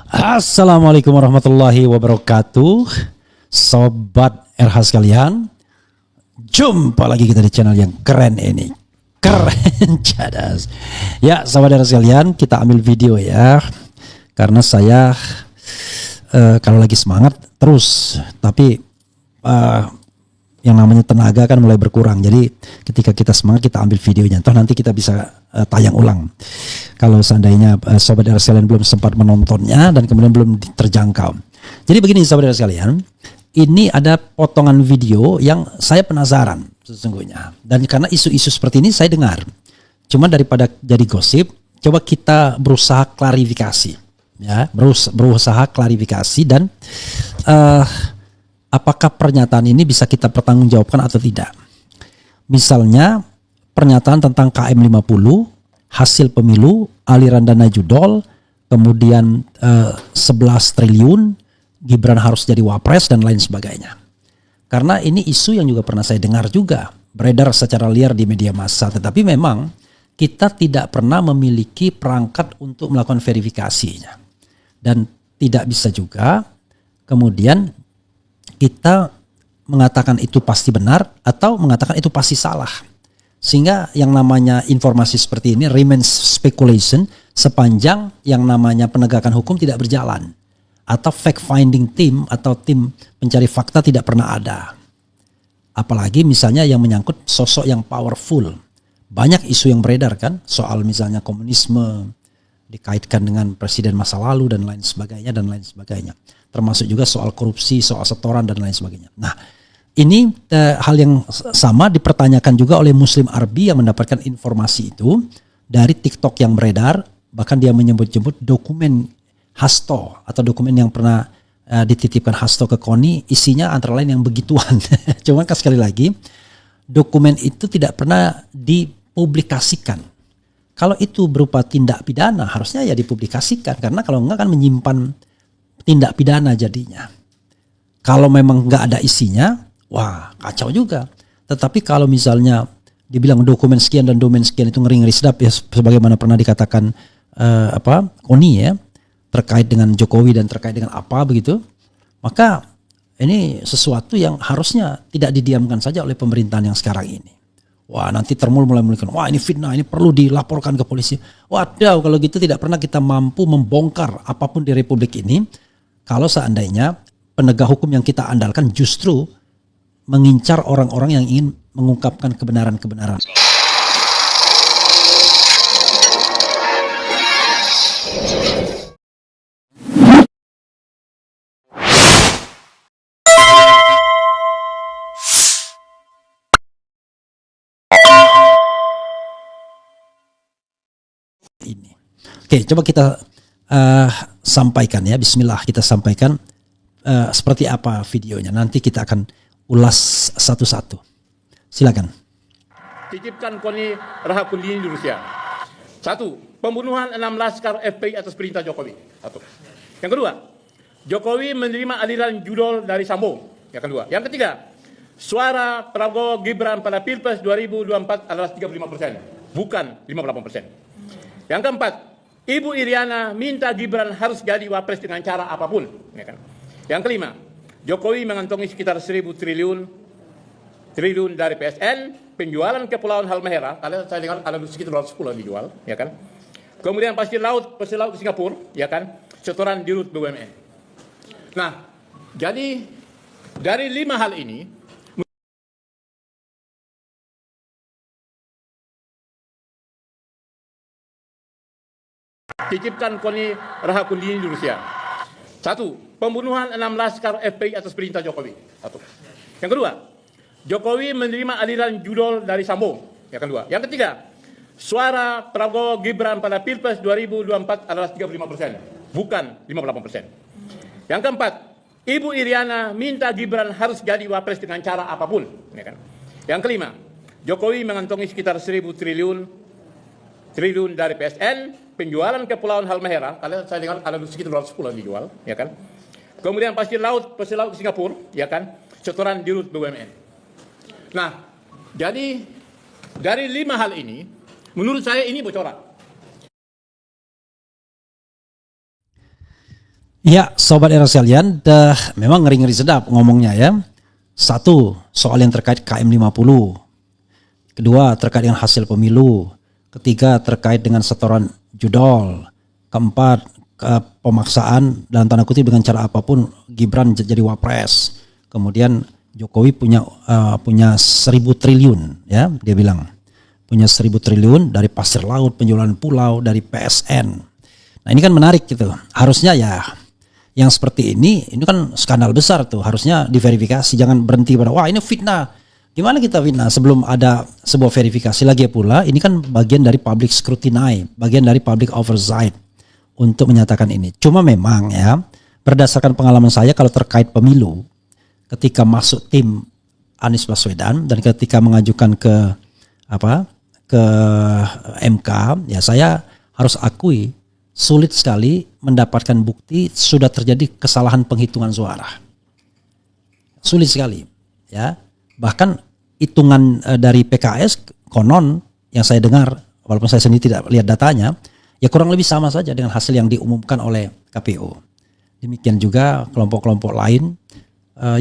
Assalamualaikum warahmatullahi wabarakatuh. Sobat RH sekalian, jumpa lagi kita di channel yang keren ini. Keren cadas. Ya, sobat RH sekalian, kita ambil video ya. Karena saya kalau lagi semangat terus, tapi yang namanya tenaga kan mulai berkurang. Jadi ketika kita semangat, kita ambil videonya. Toh nanti kita bisa tayang ulang. Kalau seandainya sobat RH sekalian belum sempat menontonnya dan kemudian belum terjangkau. Jadi begini sobat RH sekalian, ini ada potongan video yang saya penasaran sesungguhnya. Dan karena isu-isu seperti ini saya dengar. Cuma daripada jadi gosip, coba kita berusaha klarifikasi. Ya, berusaha klarifikasi dan apakah pernyataan ini bisa kita pertanggungjawabkan atau tidak. Misalnya pernyataan tentang KM 50, hasil pemilu, aliran dana judol, kemudian 11 triliun, Gibran harus jadi wapres dan lain sebagainya. Karena ini isu yang juga pernah saya dengar juga, beredar secara liar di media massa. Tetapi memang kita tidak pernah memiliki perangkat untuk melakukan verifikasinya. Dan tidak bisa juga kemudian kita mengatakan itu pasti benar atau mengatakan itu pasti salah. Sehingga yang namanya informasi seperti ini remains speculation sepanjang yang namanya penegakan hukum tidak berjalan. Atau fact finding team atau tim pencari fakta tidak pernah ada. Apalagi misalnya yang menyangkut sosok yang powerful. Banyak isu yang beredar kan soal misalnya komunisme dikaitkan dengan presiden masa lalu dan lain sebagainya. Termasuk juga soal korupsi, soal setoran dan lain sebagainya. Nah, ini hal yang sama dipertanyakan juga oleh Muslim Arbi yang mendapatkan informasi itu dari TikTok yang beredar. Bahkan dia menyebut-nyebut dokumen Hasto atau dokumen yang pernah dititipkan Hasto ke KONI, isinya antara lain yang begituan. Cuma kan sekali lagi, dokumen itu tidak pernah dipublikasikan. Kalau itu berupa tindak pidana harusnya ya dipublikasikan. Karena kalau enggak kan menyimpan tindak pidana jadinya. Kalau memang enggak ada isinya, wah kacau juga. Tetapi kalau misalnya dibilang dokumen sekian dan domain sekian itu ngeri-ngeri sedap ya, sebagaimana pernah dikatakan KONI ya, terkait dengan Jokowi dan terkait dengan apa begitu, maka ini sesuatu yang harusnya tidak didiamkan saja oleh pemerintahan yang sekarang ini. Wah nanti mulai memulihkan, wah ini fitnah, ini perlu dilaporkan ke polisi. Waduh, kalau gitu tidak pernah kita mampu membongkar apapun di Republik ini kalau seandainya penegak hukum yang kita andalkan justru mengincar orang-orang yang ingin mengungkapkan kebenaran-kebenaran. Ini. Oke, coba kita sampaikan ya, bismillah kita sampaikan seperti apa videonya. Nanti kita akan ulas satu-satu. Silakan. Titipkan KONI Rahakundini di Rusia. 1. Pembunuhan 6 laskar FPI atas perintah Jokowi. 1. Yang kedua, Jokowi menerima aliran judol dari Sambo. Yang kedua. Yang ketiga, suara Prabowo Gibran pada Pilpres 2024 adalah 35%, bukan 58%. Yang keempat, Ibu Iriana minta Gibran harus jadi wapres dengan cara apapun. Ya kan? Yang kelima, Jokowi mengantongi sekitar 1.000 triliun dari PSN, penjualan Kepulauan Halmahera, saya dengar ada sekitar 210 dijual, ya kan? Kemudian pasir laut ke Singapura, ya kan? Setoran di Rut BUMN. Nah, jadi dari 5 hal ini, titipkan KONI Rahakundini di Rusia. 1. Pembunuhan 6 laskar FPI atas perintah Jokowi. 1. Yang kedua, Jokowi menerima aliran judol dari Sambo. Yang kedua. Yang ketiga, suara Prabowo Gibran pada Pilpres 2024 adalah 35%, bukan 58%. Yang keempat, Ibu Iriana minta Gibran harus jadi wapres dengan cara apapun. Ya kan? Yang kelima, Jokowi mengantongi sekitar 1.000 triliun dari PSN, penjualan Kepulauan Halmahera, saya dengar ada sekitar 210 dijual, ya kan? Kemudian pasir laut ke Singapura, ya kan? Setoran di Rut BUMN. Nah, jadi dari 5 hal ini, menurut saya ini bocoran. Ya, sobat era sekalian, memang ngeri-ngeri sedap ngomongnya ya. Satu, soal yang terkait KM 50. Kedua, terkait dengan hasil pemilu. Ketiga, terkait dengan setoran judol. Keempat, pemaksaan dalam tanda kutip dengan cara apapun Gibran jadi wapres. Kemudian Jokowi punya 1.000 triliun ya, dia bilang. Punya 1.000 triliun dari pasir laut, penjualan pulau, dari PSN. Nah, ini kan menarik gitu. Harusnya ya yang seperti ini kan skandal besar tuh, harusnya diverifikasi, jangan berhenti pada wah ini fitnah. Gimana kita fitnah sebelum ada sebuah verifikasi lagi pula? Ini kan bagian dari public scrutiny, bagian dari public oversight untuk menyatakan ini. Cuma memang ya, berdasarkan pengalaman saya kalau terkait pemilu, ketika masuk tim Anies Baswedan dan ketika mengajukan ke MK, ya saya harus akui sulit sekali mendapatkan bukti sudah terjadi kesalahan penghitungan suara. Sulit sekali, ya. Bahkan hitungan dari PKS konon yang saya dengar, walaupun saya sendiri tidak lihat datanya, ya kurang lebih sama saja dengan hasil yang diumumkan oleh KPU. Demikian juga kelompok-kelompok lain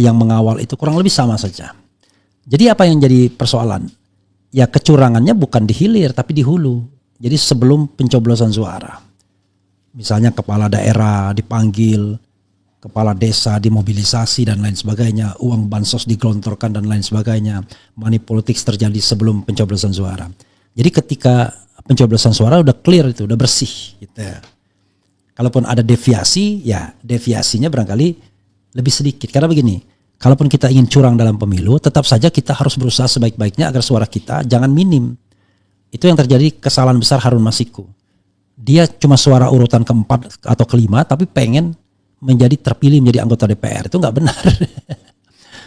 yang mengawal itu kurang lebih sama saja. Jadi apa yang jadi persoalan? Ya kecurangannya bukan di hilir tapi di hulu. Jadi sebelum pencoblosan suara. Misalnya kepala daerah dipanggil, kepala desa dimobilisasi dan lain sebagainya, uang bansos digelontorkan dan lain sebagainya, money politics terjadi sebelum pencoblosan suara. Jadi ketika pencoblosan suara udah clear itu, udah bersih gitu. Kalaupun ada deviasi, ya deviasinya barangkali lebih sedikit. Karena begini, kalaupun kita ingin curang dalam pemilu, tetap saja kita harus berusaha sebaik-baiknya agar suara kita jangan minim. Itu yang terjadi kesalahan besar Harun Masiku. Dia cuma suara urutan keempat atau kelima, tapi pengen menjadi terpilih menjadi anggota DPR. Itu nggak benar.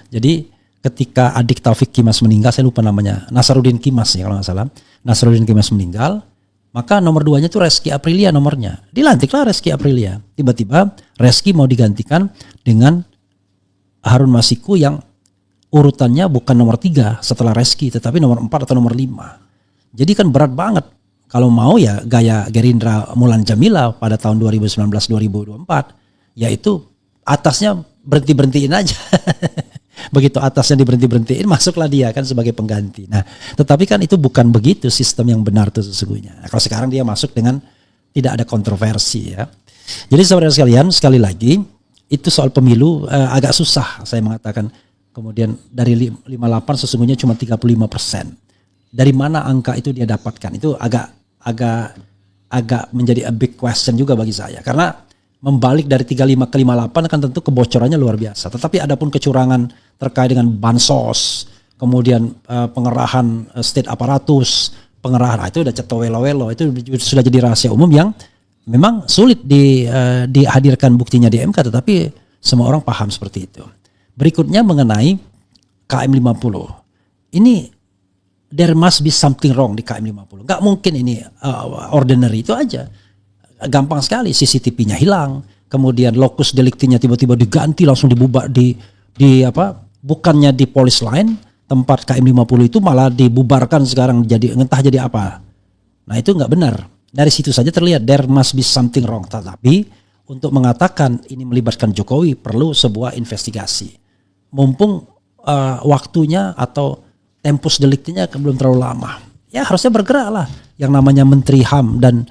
Jadi ketika adik Taufik Kimas meninggal, saya lupa namanya, Nasaruddin Kimas ya kalau nggak salah. Nasaruddin Kimas meninggal, maka nomor 2-nya itu Reski Aprilia nomornya. Dilantiklah Reski Aprilia. Tiba-tiba Reski mau digantikan dengan Harun Masiku yang urutannya bukan nomor 3 setelah Reski, tetapi nomor 4 atau nomor 5. Jadi kan berat banget. Kalau mau ya gaya Gerindra Mulan Jamila pada tahun 2019-2024, yaitu atasnya berhenti-berhentiin aja. Begitu atasnya diberhenti-berhentiin, masuklah dia kan sebagai pengganti. Nah, tetapi kan itu bukan begitu sistem yang benar itu sesungguhnya. Nah, kalau sekarang dia masuk dengan tidak ada kontroversi ya. Jadi saudara sekalian, sekali lagi itu soal pemilu agak susah saya mengatakan. Kemudian dari 58 sesungguhnya cuma 35%. Dari mana angka itu dia dapatkan? Itu agak menjadi a big question juga bagi saya. Karena membalik dari 35 ke 58 kan tentu kebocorannya luar biasa. Tetapi adapun kecurangan terkait dengan bansos, kemudian pengerahan state aparatus, pengerahan itu udah cetowelo-welo, itu sudah jadi rahasia umum yang memang sulit dihadirkan buktinya di MK, tetapi semua orang paham seperti itu. Berikutnya mengenai KM 50. Ini there must be something wrong di KM 50. Gak mungkin ini ordinary itu aja. Gampang sekali, CCTV-nya hilang, kemudian locus delicti-nya tiba-tiba diganti langsung dibubar bukannya di police line, tempat KM 50 itu malah dibubarkan sekarang jadi entah jadi apa. Nah, itu nggak benar. Dari situ saja terlihat there must be something wrong. Tetapi untuk mengatakan ini melibatkan Jokowi perlu sebuah investigasi. Mumpung waktunya atau tempus deliktinya belum terlalu lama. Ya harusnya bergerak lah yang namanya Menteri HAM dan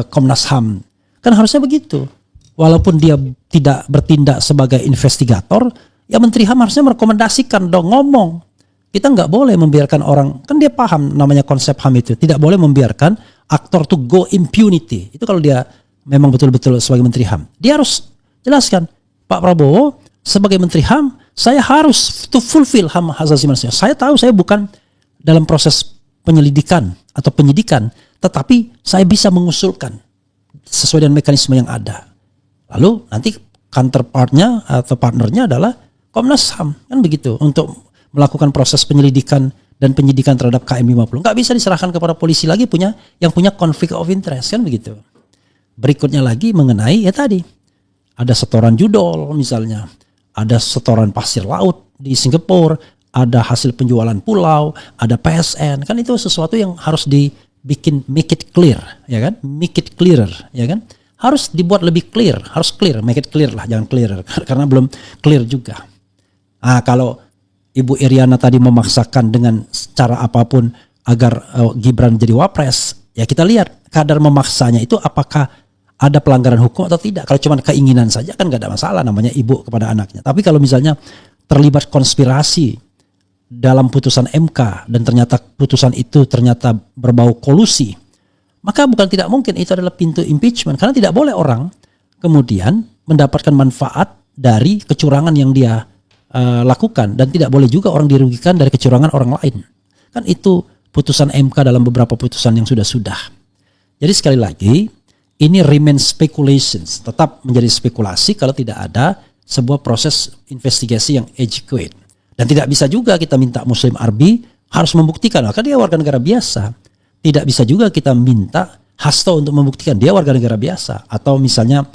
Komnas HAM. Kan harusnya begitu. Walaupun dia tidak bertindak sebagai investigator, ya Menteri HAM harusnya merekomendasikan dong, ngomong. Kita nggak boleh membiarkan orang, kan dia paham namanya konsep HAM itu. Tidak boleh membiarkan aktor to go impunity. Itu kalau dia memang betul-betul sebagai Menteri HAM. Dia harus jelaskan, Pak Prabowo sebagai Menteri HAM, saya harus to fulfill HAM hak asasi manusia. Saya tahu saya bukan dalam proses penyelidikan atau penyidikan, tetapi saya bisa mengusulkan sesuai dengan mekanisme yang ada. Lalu nanti counterpartnya atau partnernya adalah Komnas HAM, kan begitu, untuk melakukan proses penyelidikan dan penyidikan terhadap KM 50. Nggak bisa diserahkan kepada polisi lagi yang punya conflict of interest, kan begitu. Berikutnya lagi mengenai ya tadi, ada setoran judol misalnya, ada setoran pasir laut di Singapura, ada hasil penjualan pulau, ada PSN, kan itu sesuatu yang harus dibikin make it clear, ya kan? Make it clearer, ya kan? harus dibuat lebih clear, harus clear, make it clear lah, jangan clear karena belum clear juga. Kalau Ibu Iriana tadi memaksakan dengan cara apapun agar Gibran jadi wapres, ya kita lihat kadar memaksanya itu apakah ada pelanggaran hukum atau tidak. Kalau cuma keinginan saja kan gak ada masalah, namanya ibu kepada anaknya. Tapi kalau misalnya terlibat konspirasi dalam putusan MK dan ternyata putusan itu ternyata berbau kolusi, maka bukan tidak mungkin itu adalah pintu impeachment, karena tidak boleh orang kemudian mendapatkan manfaat dari kecurangan yang dia lakukan, dan tidak boleh juga orang dirugikan dari kecurangan orang lain. Kan itu putusan MK dalam beberapa putusan yang sudah-sudah. Jadi sekali lagi ini remain speculations, tetap menjadi spekulasi kalau tidak ada sebuah proses investigasi yang adequate. Dan tidak bisa juga kita minta Muslim Arbi harus membuktikan, maka dia warga negara biasa. Tidak bisa juga kita minta Hasto untuk membuktikan dia warga negara biasa. Atau misalnya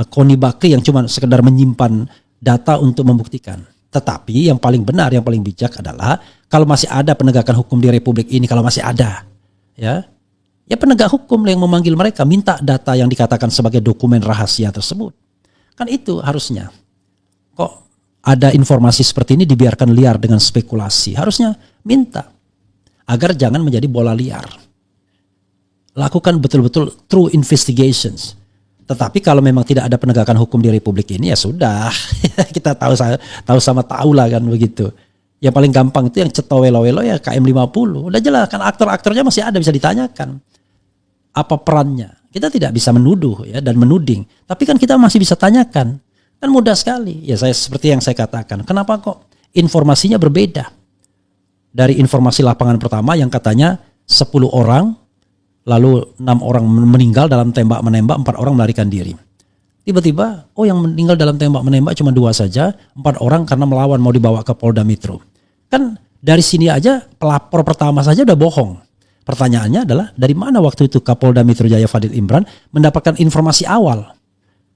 Koni Bakri yang cuma sekedar menyimpan data untuk membuktikan. Tetapi yang paling benar, yang paling bijak adalah kalau masih ada penegakan hukum di Republik ini, kalau masih ada, ya penegak hukum yang memanggil mereka, minta data yang dikatakan sebagai dokumen rahasia tersebut. Kan itu harusnya. Kok ada informasi seperti ini dibiarkan liar dengan spekulasi? Harusnya minta agar jangan menjadi bola liar. Lakukan betul-betul true investigations. Tetapi kalau memang tidak ada penegakan hukum di Republik ini, ya sudah. Kita tahu lah kan begitu. Yang paling gampang itu yang cetowelo-welo ya KM50. Udah jelas kan, aktor-aktornya masih ada, bisa ditanyakan apa perannya. Kita tidak bisa menuduh ya dan menuding, tapi kan kita masih bisa tanyakan. Kan mudah sekali. Ya saya seperti yang saya katakan. Kenapa kok informasinya berbeda? Dari informasi lapangan pertama yang katanya 10 orang, lalu 6 orang meninggal dalam tembak-menembak, 4 orang melarikan diri. Tiba-tiba, yang meninggal dalam tembak-menembak cuma 2 saja, 4 orang karena melawan mau dibawa ke Polda Metro. Kan dari sini aja pelapor pertama saja udah bohong. Pertanyaannya adalah dari mana waktu itu Kapolda Metro Jaya Fadil Imran mendapatkan informasi awal?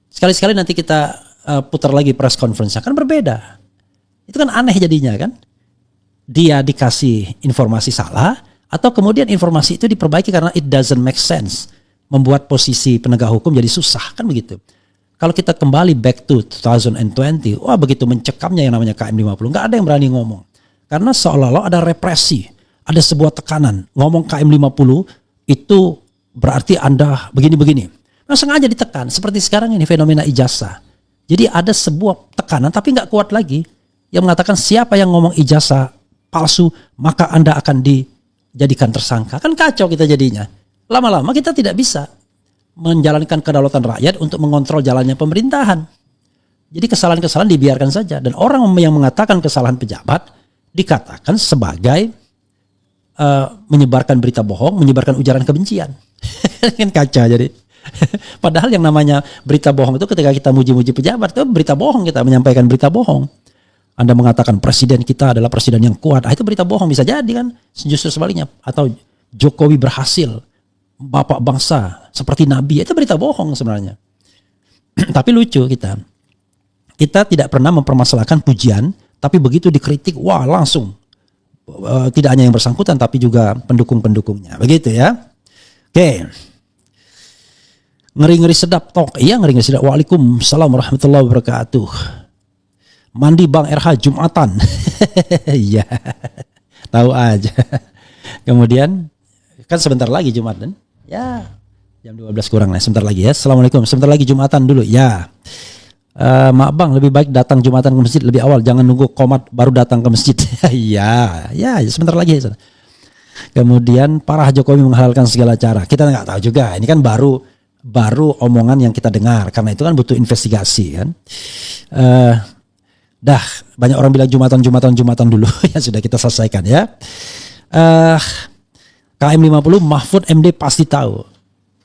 Sekali-sekali nanti kita putar lagi press conference-nya, kan berbeda. Itu kan aneh jadinya kan. Dia dikasih informasi salah, atau kemudian informasi itu diperbaiki karena it doesn't make sense, membuat posisi penegak hukum jadi susah, kan begitu. Kalau kita kembali back to 2020, begitu mencekamnya yang namanya KM50, nggak ada yang berani ngomong. Karena seolah-olah ada represi, ada sebuah tekanan. Ngomong KM50 itu berarti Anda begini-begini. Nah, sengaja ditekan, seperti sekarang ini fenomena ijazah. Jadi ada sebuah tekanan tapi nggak kuat lagi yang mengatakan siapa yang ngomong ijazah palsu maka Anda akan dijadikan tersangka. Kan kacau kita jadinya. Lama-lama kita tidak bisa menjalankan kedaulatan rakyat untuk mengontrol jalannya pemerintahan. Jadi kesalahan-kesalahan dibiarkan saja. Dan orang yang mengatakan kesalahan pejabat dikatakan sebagai menyebarkan berita bohong, menyebarkan ujaran kebencian. Kan kacau jadi. Padahal yang namanya berita bohong itu ketika kita muji-muji pejabat itu berita bohong, kita menyampaikan berita bohong. Anda mengatakan presiden kita adalah presiden yang kuat, itu berita bohong, bisa jadi kan. Justru sebaliknya, atau Jokowi berhasil, bapak bangsa seperti nabi, itu berita bohong sebenarnya. Tapi lucu kita tidak pernah mempermasalahkan pujian, tapi begitu dikritik, langsung tidak hanya yang bersangkutan tapi juga pendukung-pendukungnya, begitu ya. Oke. Ngeri-ngeri sedap tok. Iya, ngeri-ngeri sedap. Waalaikumsalam warahmatullahi wabarakatuh. Mandi Bang RH Jumatan. Iya. Tahu aja. Kemudian kan sebentar lagi Jumatan. Ya, jam 12 kurang lah, sebentar lagi ya. Assalamualaikum. Sebentar lagi Jumatan dulu. Ya. Mak Bang, lebih baik datang Jumatan ke masjid lebih awal, jangan nunggu komat baru datang ke masjid. Iya, sebentar lagi ya. Kemudian parah Jokowi menghalalkan segala cara. Kita nggak tahu juga. Ini kan baru omongan yang kita dengar, karena itu kan butuh investigasi kan. Banyak orang bilang Jumatan dulu. Ya sudah, kita selesaikan ya. KM50 Mahfud MD pasti tahu.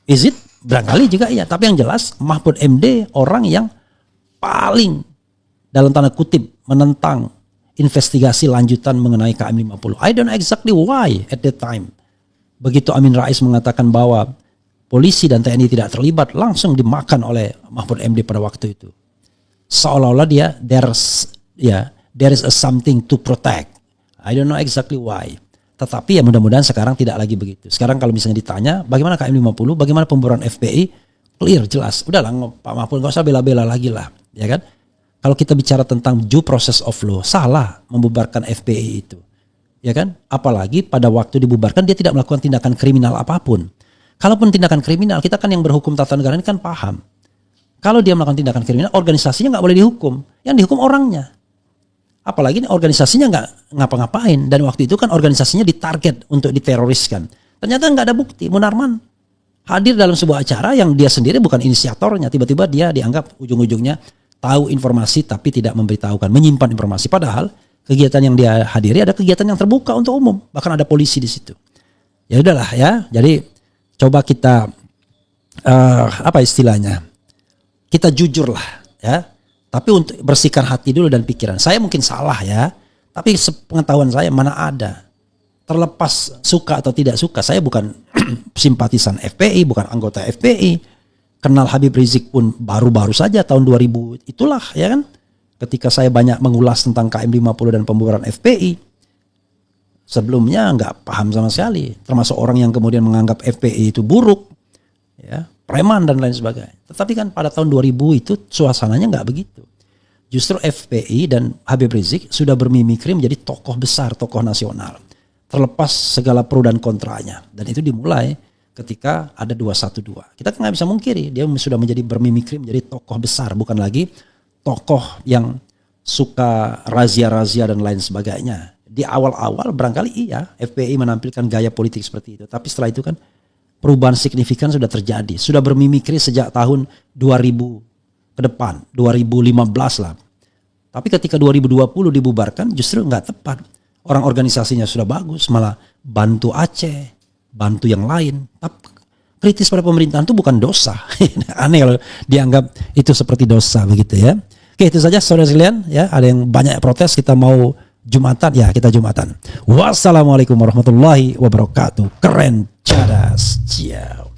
Is it? Barangkali juga iya, tapi yang jelas Mahfud MD orang yang paling dalam tanda kutip menentang investigasi lanjutan mengenai KM50. I don't know exactly why at that time. Begitu Amin Rais mengatakan bahwa polisi dan TNI tidak terlibat, langsung dimakan oleh Mahfud MD pada waktu itu. Seolah-olah there is a something to protect. I don't know exactly why. Tetapi ya mudah-mudahan sekarang tidak lagi begitu. Sekarang kalau misalnya ditanya bagaimana KM50, bagaimana pemburuan FPI, clear, jelas. Udahlah Pak Mahfud nggak usah bela-bela lagi lah, ya kan? Kalau kita bicara tentang due process of law, salah membubarkan FPI itu, ya kan? Apalagi pada waktu dibubarkan dia tidak melakukan tindakan kriminal apapun. Kalaupun tindakan kriminal, kita kan yang berhukum tata negara ini kan paham. Kalau dia melakukan tindakan kriminal, organisasinya nggak boleh dihukum, yang dihukum orangnya. Apalagi organisasinya nggak ngapa-ngapain, dan waktu itu kan organisasinya ditarget untuk diteroriskan. Ternyata nggak ada bukti. Munarman hadir dalam sebuah acara yang dia sendiri bukan inisiatornya, tiba-tiba dia dianggap ujung-ujungnya tahu informasi tapi tidak memberitahukan, menyimpan informasi. Padahal kegiatan yang dia hadiri ada kegiatan yang terbuka untuk umum, bahkan ada polisi di situ. Ya udahlah ya. Jadi coba kita apa istilahnya? Kita jujur lah ya. Tapi untuk bersihkan hati dulu dan pikiran. Saya mungkin salah ya, tapi sepengetahuan saya mana ada. Terlepas suka atau tidak suka, saya bukan simpatisan FPI, bukan anggota FPI. Kenal Habib Rizik pun baru-baru saja tahun 2000 itulah ya kan. Ketika saya banyak mengulas tentang KM 50 dan pembubaran FPI. Sebelumnya nggak paham sama sekali. Termasuk orang yang kemudian menganggap FPI itu buruk. Ya, preman dan lain sebagainya. Tetapi kan pada tahun 2000 itu suasananya nggak begitu. Justru FPI dan Habib Rizik sudah bermimikri menjadi tokoh besar, tokoh nasional. Terlepas segala pro dan kontranya. Dan itu dimulai ketika ada 212. Kita kan nggak bisa mungkiri, dia sudah menjadi bermimikri menjadi tokoh besar, bukan lagi tokoh yang suka razia-razia dan lain sebagainya. Di awal-awal barangkali iya, FPI menampilkan gaya politik seperti itu. Tapi setelah itu kan perubahan signifikan sudah terjadi. Sudah bermimikri sejak tahun 2000 ke depan, 2015 lah. Tapi ketika 2020 dibubarkan justru nggak tepat. Orang organisasinya sudah bagus, malah bantu Aceh, bantu yang lain. Tapi kritis pada pemerintahan itu bukan dosa. Aneh kalau dianggap itu seperti dosa begitu ya. Oke, itu saja saudara sekalian ya. Ada yang banyak protes, kita mau Jumatan, ya kita Jumatan. Wassalamualaikum warahmatullahi wabarakatuh. Keren, cadas, ciao.